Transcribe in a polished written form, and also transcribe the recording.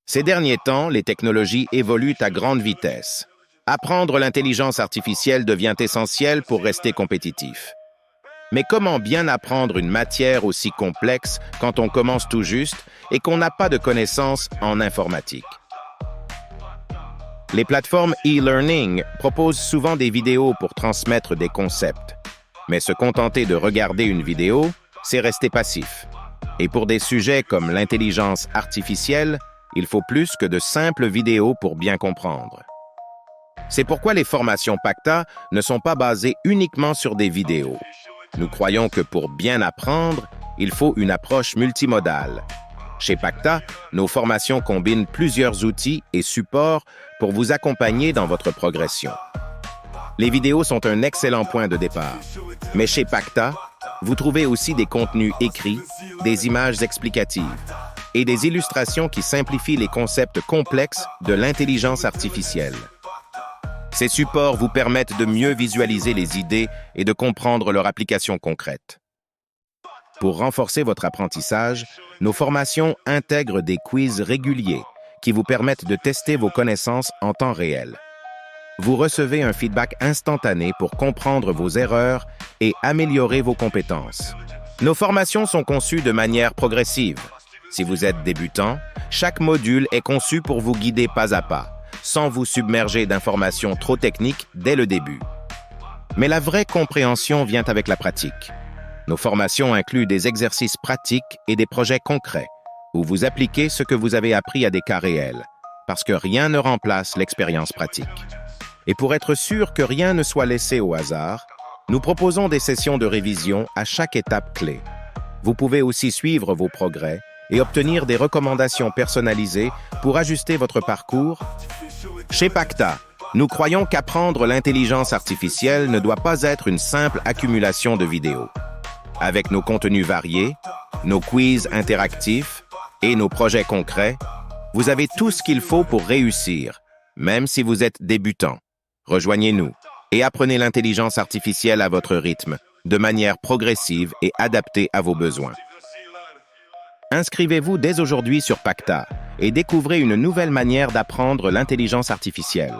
Ces derniers temps, les technologies évoluent à grande vitesse. Apprendre l'intelligence artificielle devient essentiel pour rester compétitif. Mais comment bien apprendre une matière aussi complexe quand on commence tout juste et qu'on n'a pas de connaissances en informatique? Les plateformes e-learning proposent souvent des vidéos pour transmettre des concepts. Mais se contenter de regarder une vidéo, c'est rester passif. Et pour des sujets comme l'intelligence artificielle, il faut plus que de simples vidéos pour bien comprendre. C'est pourquoi les formations PACTA ne sont pas basées uniquement sur des vidéos. Nous croyons que pour bien apprendre, il faut une approche multimodale. Chez PACTA, nos formations combinent plusieurs outils et supports pour vous accompagner dans votre progression. Les vidéos sont un excellent point de départ. Mais chez PACTA, vous trouvez aussi des contenus écrits, des images explicatives et des illustrations qui simplifient les concepts complexes de l'intelligence artificielle. Ces supports vous permettent de mieux visualiser les idées et de comprendre leur application concrète. Pour renforcer votre apprentissage, nos formations intègrent des quiz réguliers qui vous permettent de tester vos connaissances en temps réel. Vous recevez un feedback instantané pour comprendre vos erreurs et améliorer vos compétences. Nos formations sont conçues de manière progressive. Si vous êtes débutant, chaque module est conçu pour vous guider pas à pas, sans vous submerger d'informations trop techniques dès le début. Mais la vraie compréhension vient avec la pratique. Nos formations incluent des exercices pratiques et des projets concrets, où vous appliquez ce que vous avez appris à des cas réels, parce que rien ne remplace l'expérience pratique. Et pour être sûr que rien ne soit laissé au hasard, nous proposons des sessions de révision à chaque étape clé. Vous pouvez aussi suivre vos progrès et obtenir des recommandations personnalisées pour ajuster votre parcours. Chez PACTA, nous croyons qu'apprendre l'intelligence artificielle ne doit pas être une simple accumulation de vidéos. Avec nos contenus variés, nos quiz interactifs et nos projets concrets, vous avez tout ce qu'il faut pour réussir, même si vous êtes débutant. Rejoignez-nous et apprenez l'intelligence artificielle à votre rythme, de manière progressive et adaptée à vos besoins. Inscrivez-vous dès aujourd'hui sur PACTA et découvrez une nouvelle manière d'apprendre l'intelligence artificielle.